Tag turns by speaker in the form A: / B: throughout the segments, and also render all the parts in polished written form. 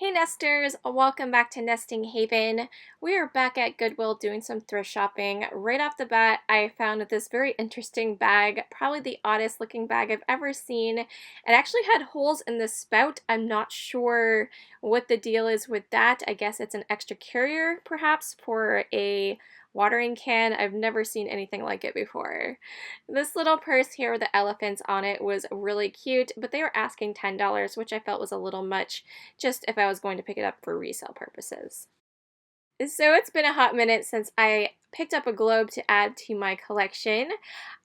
A: Hey nesters, welcome back to Nesting Haven. We are back at Goodwill doing some thrift shopping. Right off the bat, I found this very interesting bag, probably the oddest looking bag I've ever seen. It actually had holes in the spout. I'm not sure what the deal is with that. I guess it's an extra carrier perhaps for a watering can. I've never seen anything like it before. This little purse here with the elephants on it was really cute, but they were asking $10, which I felt was a little much just if I was going to pick it up for resale purposes. So it's been a hot minute since I picked up a globe to add to my collection.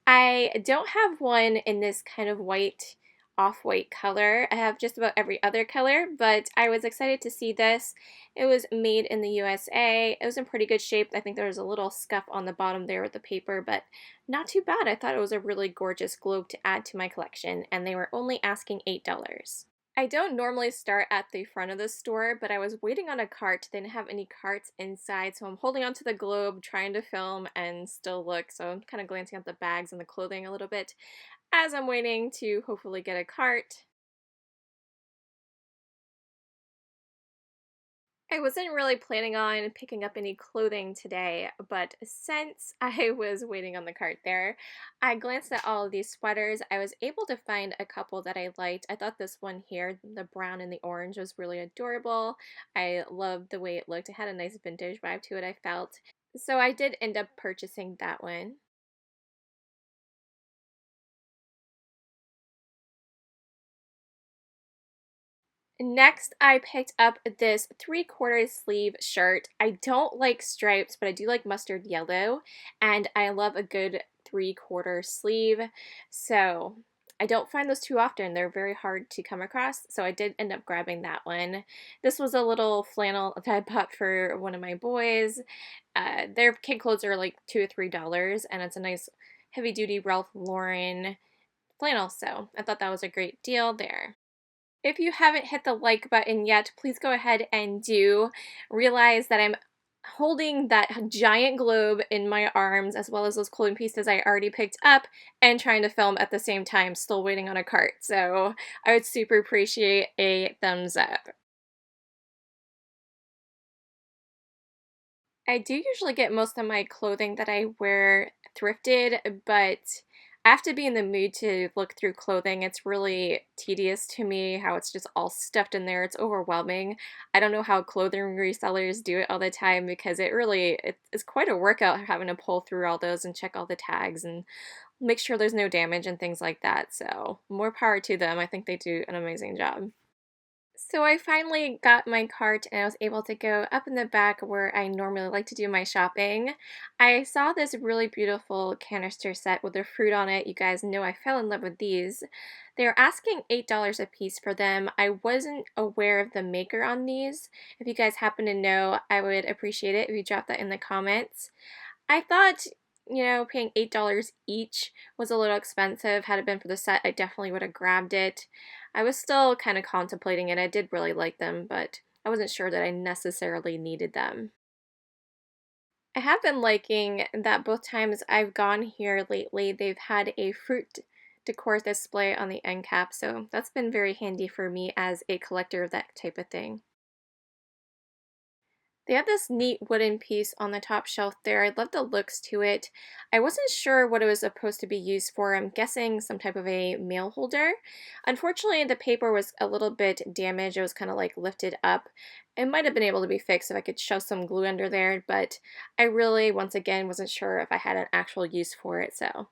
A: I don't have one in this kind of white, off-white color. I have just about every other color, but I was excited to see this. It was made in the USA. It was in pretty good shape. I think there was a little scuff on the bottom there with the paper, but not too bad. I thought it was a really gorgeous globe to add to my collection, and they were only asking $8. I don't normally start at the front of the store, but I was waiting on a cart. They didn't have any carts inside, so I'm holding onto the globe, trying to film and still look. So I'm kind of glancing at the bags and the clothing a little bit as I'm waiting to hopefully get a cart. I wasn't really planning on picking up any clothing today, but since I was waiting on the cart there, I glanced at all of these sweaters. I was able to find a couple that I liked. I thought this one here, the brown and the orange, was really adorable. I loved the way it looked. It had a nice vintage vibe to it, I felt. So I did end up purchasing that one. Next, I picked up this 3/4 sleeve shirt. I don't like stripes, but I do like mustard yellow, and I love a good 3/4 sleeve. So I don't find those too often. They're very hard to come across, so I did end up grabbing that one. This was a little flannel that I bought for one of my boys. Their kid clothes are like $2 or $3, and it's a nice heavy-duty Ralph Lauren flannel, so I thought that was a great deal there. If you haven't hit the like button yet, please go ahead and do. Realize that I'm holding that giant globe in my arms as well as those clothing pieces I already picked up and trying to film at the same time, still waiting on a cart. So I would super appreciate a thumbs up. I do usually get most of my clothing that I wear thrifted, but I have to be in the mood to look through clothing. It's really tedious to me how it's just all stuffed in there. It's overwhelming. I don't know how clothing resellers do it all the time because it's quite a workout having to pull through all those and check all the tags and make sure there's no damage and things like that. So more power to them. I think they do an amazing job. So I finally got my cart and I was able to go up in the back where I normally like to do my shopping. I saw this really beautiful canister set with a fruit on it. You guys know I fell in love with these. They're asking $8 a piece for them. I wasn't aware of the maker on these. If you guys happen to know, I would appreciate it if you drop that in the comments. I thought, paying $8 each was a little expensive. Had it been for the set, I definitely would have grabbed it. I was still kind of contemplating it. I did really like them, but I wasn't sure that I necessarily needed them. I have been liking that both times I've gone here lately, they've had a fruit decor display on the end cap, so that's been very handy for me as a collector of that type of thing. They have this neat wooden piece on the top shelf there. I love the looks to it. I wasn't sure what it was supposed to be used for. I'm guessing some type of a mail holder. Unfortunately, the paper was a little bit damaged. It was kind of like lifted up. It might have been able to be fixed if I could shove some glue under there, but I really, once again, wasn't sure if I had an actual use for it, so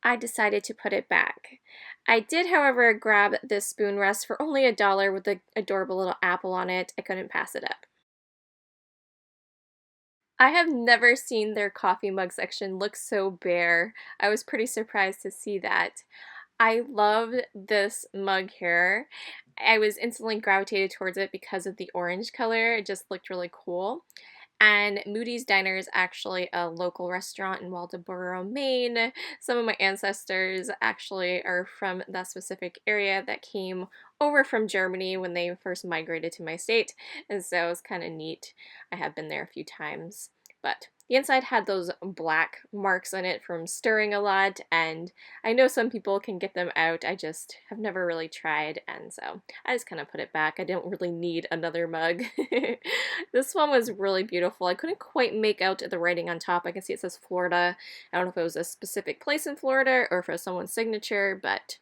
A: I decided to put it back. I did, however, grab this spoon rest for only $1 with the adorable little apple on it. I couldn't pass it up. I have never seen their coffee mug section look so bare. I was pretty surprised to see that. I love this mug here. I was instantly gravitated towards it because of the orange color. It just looked really cool. And Moody's Diner is actually a local restaurant in Waldoboro, Maine. Some of my ancestors actually are from that specific area that came over from Germany when they first migrated to my state. And so it's kind of neat. I have been there a few times. But The inside had those black marks on it from stirring a lot, and I know some people can get them out. I just have never really tried, and so I just kind of put it back. I don't really need another mug. This one was really beautiful. I couldn't quite make out the writing on top. I can see it says Florida. I don't know if it was a specific place in Florida or if it was someone's signature, but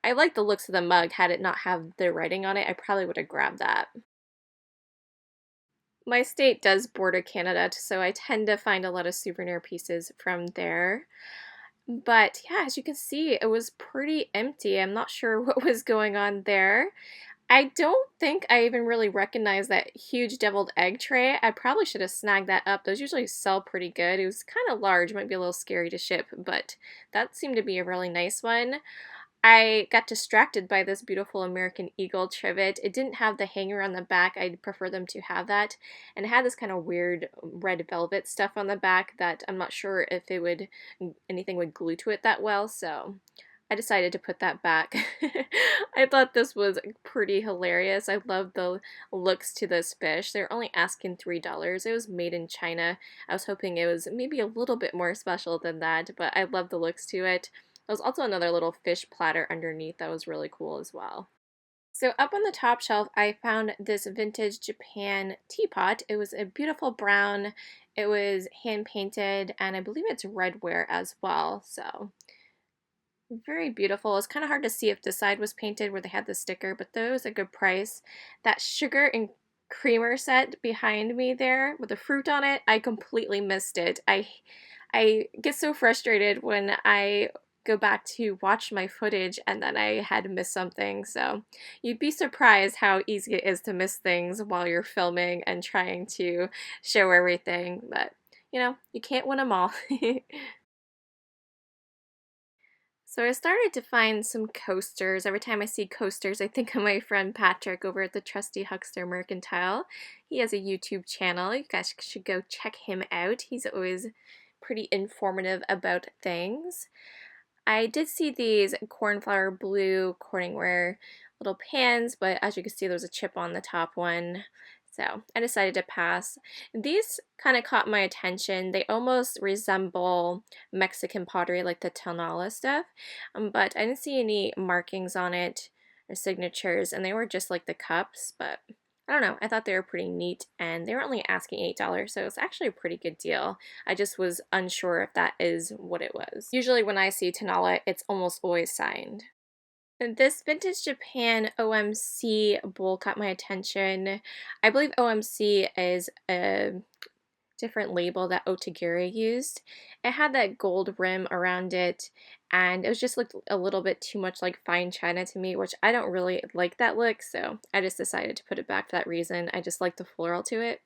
A: I like the looks of the mug. Had it not have the writing on it, I probably would have grabbed that. My state does border Canada, so I tend to find a lot of souvenir pieces from there. But yeah, as you can see, it was pretty empty. I'm not sure what was going on there. I don't think I even really recognized that huge deviled egg tray. I probably should have snagged that up. Those usually sell pretty good. It was kind of large, might be a little scary to ship, but that seemed to be a really nice one. I got distracted by this beautiful American Eagle trivet. It didn't have the hanger on the back. I'd prefer them to have that. And it had this kind of weird red velvet stuff on the back that I'm not sure if it would, anything would glue to it that well, so I decided to put that back. I thought this was pretty hilarious. I love the looks to this fish. They're only asking $3. It was made in China. I was hoping it was maybe a little bit more special than that, but I love the looks to it. There was also another little fish platter underneath that was really cool as well. So up on the top shelf, I found this vintage Japan teapot. It was a beautiful brown. It was hand painted, and I believe it's redware as well. So very beautiful. It's kind of hard to see if the side was painted where they had the sticker, but that was a good price. That sugar and creamer set behind me there with the fruit on it, I completely missed it. I get so frustrated when I go back to watch my footage and then I had missed something. So you'd be surprised how easy it is to miss things while you're filming and trying to show everything. But, you know, you can't win them all. So I started to find some coasters. Every time I see coasters, I think of my friend Patrick over at the Trusty Huckster Mercantile. He has a YouTube channel. You guys should go check him out. He's always pretty informative about things. I did see these cornflower blue Corningware little pans, but as you can see, there's a chip on the top one. So I decided to pass. These kind of caught my attention. They almost resemble Mexican pottery, like the tonala stuff, but I didn't see any markings on it or signatures, and they were just like the cups, but I don't know. I thought they were pretty neat, and they were only asking $8, so it was actually a pretty good deal. I just was unsure if that is what it was. Usually when I see tonala, it's almost always signed. And this Vintage Japan OMC bowl caught my attention. I believe OMC is a different label that Otagiri used. It had that gold rim around it, and it was just looked a little bit too much like fine china to me, which I don't really like that look, so I just decided to put it back for that reason. I just like the floral to it.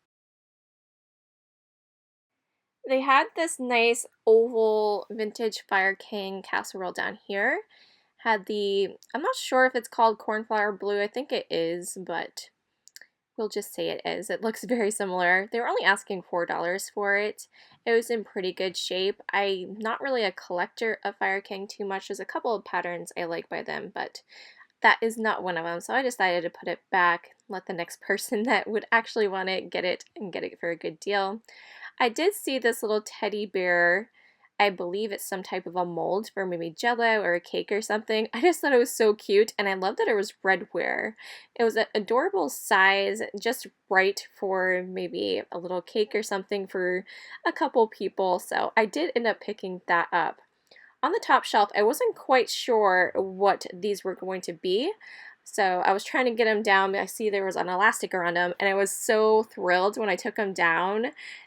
A: They had this nice oval vintage Fire King casserole down here. Had the, I'm not sure if it's called cornflower blue, I think it is, but we'll just say it is. It looks very similar. They were only asking $4 for it. It was in pretty good shape. I'm not really a collector of Fire King too much. There's a couple of patterns I like by them, but that is not one of them. So I decided to put it back, let the next person that would actually want it get it and get it for a good deal. I did see this little teddy bear. I believe it's some type of a mold for maybe jello or a cake or something. I just thought it was so cute, and I love that it was redware. It was an adorable size, just right for maybe a little cake or something for a couple people, so I did end up picking that up. On the top shelf, I wasn't quite sure what these were going to be, so I was trying to get them down. I see there was an elastic around them, and I was so thrilled when I took them down.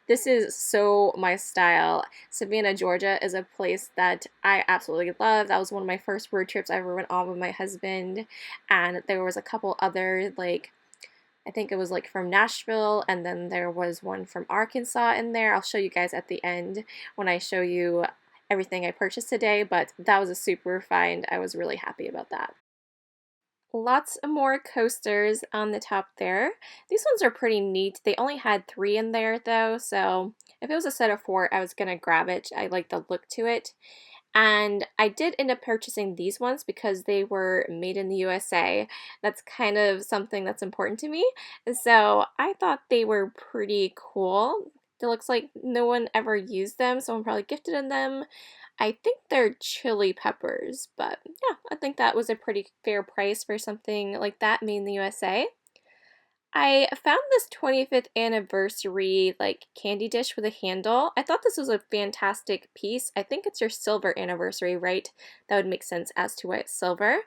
A: This is so my style. Savannah, Georgia is a place that I absolutely love. That was one of my first road trips I ever went on with my husband, and there was a couple other, like, I think it was like from Nashville, and then there was one from Arkansas in there. I'll show you guys at the end when I show you everything I purchased today, but that was a super find. I was really happy about that. Lots more coasters on the top there. These ones are pretty neat. They only had 3 in there though, so if it was a set of 4, I was gonna grab it. I like the look to it. And I did end up purchasing these ones because they were made in the USA. That's kind of something that's important to me. And so I thought they were pretty cool. It looks like no one ever used them. Someone probably gifted them. I think they're chili peppers, but yeah, I think that was a pretty fair price for something like that made in the USA. I found this 25th anniversary like candy dish with a handle. I thought this was a fantastic piece. I think it's your silver anniversary, right? That would make sense as to why it's silver.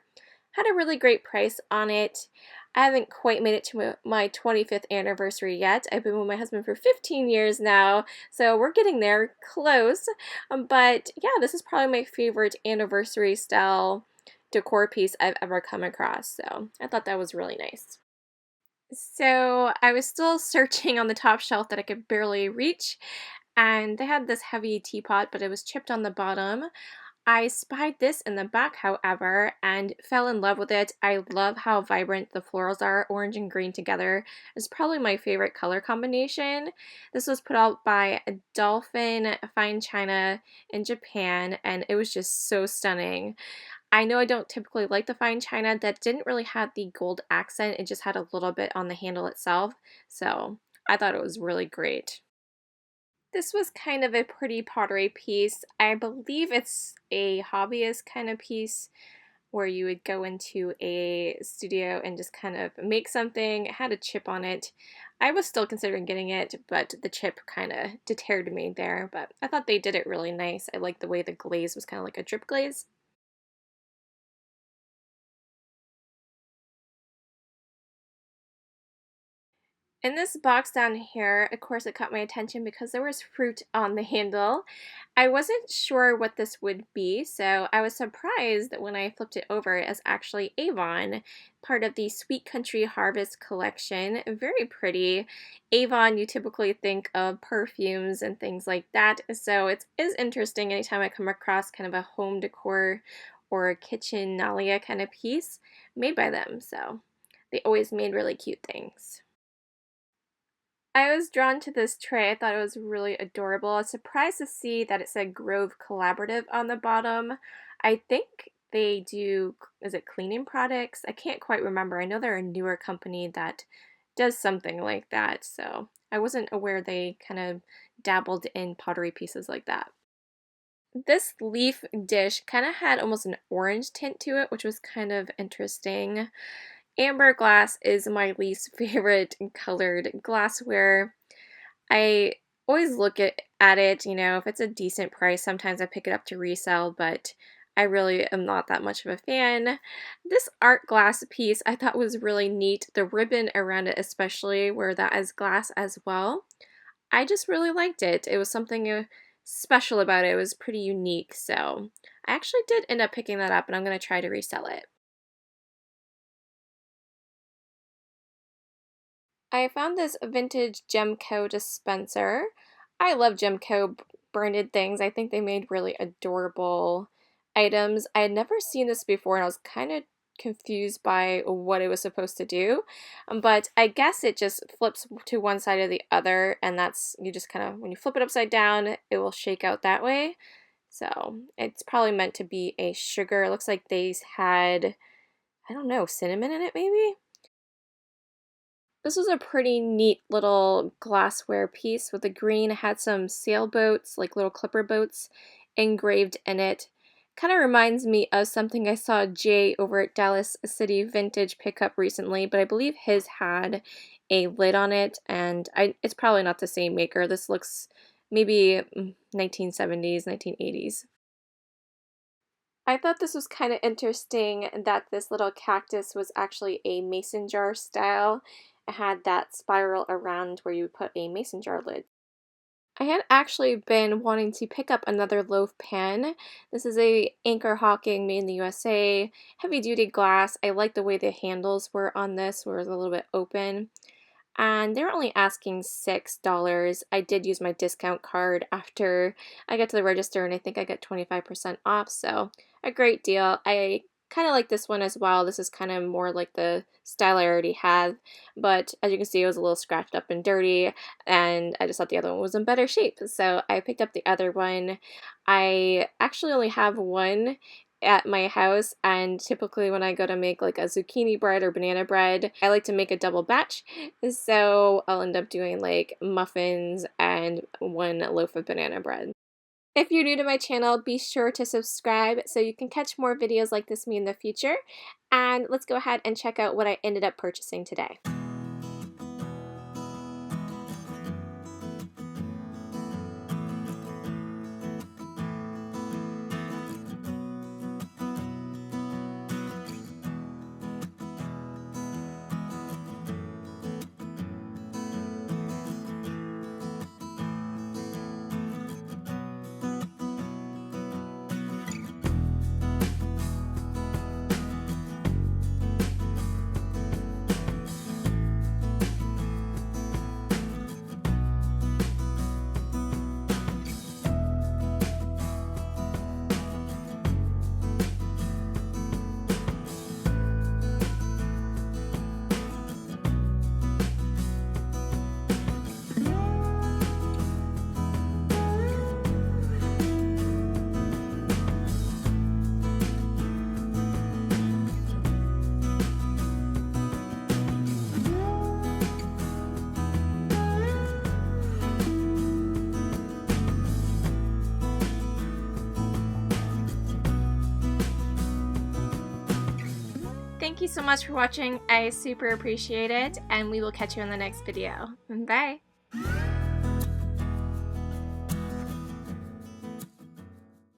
A: Had a really great price on it. I haven't quite made it to my 25th anniversary yet. I've been with my husband for 15 years now, so we're getting there close. But yeah, this is probably my favorite anniversary style decor piece I've ever come across, so I thought that was really nice. So I was still searching on the top shelf that I could barely reach, and they had this heavy teapot, but it was chipped on the bottom. I spied this in the back, however, and fell in love with it. I love how vibrant the florals are. Orange and green together is probably my favorite color combination. This was put out by Dolphin Fine China in Japan, and it was just so stunning. I know I don't typically like the fine china. That didn't really have the gold accent. It just had a little bit on the handle itself. So I thought it was really great. This was kind of a pretty pottery piece. I believe it's a hobbyist kind of piece where you would go into a studio and just kind of make something. It had a chip on it. I was still considering getting it, but the chip kind of deterred me there. But I thought they did it really nice. I liked the way the glaze was kind of like a drip glaze. In this box down here, of course, it caught my attention because there was fruit on the handle. I wasn't sure what this would be, so I was surprised when I flipped it over. It's actually Avon, part of the Sweet Country Harvest collection. Very pretty. Avon, you typically think of perfumes and things like that, so it is interesting anytime I come across kind of a home decor or kitchenalia kind of piece made by them, so they always made really cute things. I was drawn to this tray. I thought it was really adorable. I was surprised to see that it said Grove Collaborative on the bottom. I think they do, is it cleaning products? I can't quite remember. I know they're a newer company that does something like that, so I wasn't aware they kind of dabbled in pottery pieces like that. This leaf dish kind of had almost an orange tint to it, which was kind of interesting. Amber glass is my least favorite colored glassware. I always look at it, if it's a decent price, sometimes I pick it up to resell, but I really am not that much of a fan. This art glass piece I thought was really neat. The ribbon around it especially, where that is glass as well. I just really liked it. It was something special about it. It was pretty unique, so I actually did end up picking that up, and I'm going to try to resell it. I found this vintage Gemco dispenser. I love Gemco branded things. I think they made really adorable items. I had never seen this before and I was kind of confused by what it was supposed to do. But I guess it just flips to one side or the other, and that's, you just kind of, when you flip it upside down, it will shake out that way. So it's probably meant to be a sugar. It looks like they had, I don't know, cinnamon in it maybe? This was a pretty neat little glassware piece with the green. It had some sailboats, like little clipper boats, engraved in it. Kind of reminds me of something I saw Jay over at Dallas City Vintage pick up recently, but I believe his had a lid on it, and it's probably not the same maker. This looks maybe 1970s, 1980s. I thought this was kind of interesting that this little cactus was actually a mason jar style. It had that spiral around where you would put a mason jar lid. I had actually been wanting to pick up another loaf pan. This is a Anchor Hawking made in the USA, heavy duty glass. I like the way the handles were on this, where it was a little bit open. And they're only asking $6. I did use my discount card after I got to the register, and I think I got 25% off, so a great deal. I kind of like this one as well. This is kind of more like the style I already had, but as you can see, it was a little scratched up and dirty, and I just thought the other one was in better shape, so I picked up the other one. I actually only have one. at my house, and typically when I go to make like a zucchini bread or banana bread, I like to make a double batch, so I'll end up doing like muffins and one loaf of banana bread. If you're new to my channel, be sure to subscribe so you can catch more videos like this me in the future. And let's go ahead and check out what I ended up purchasing today. Thank you so much for watching. I super appreciate it, and we will catch you in the next video. Bye!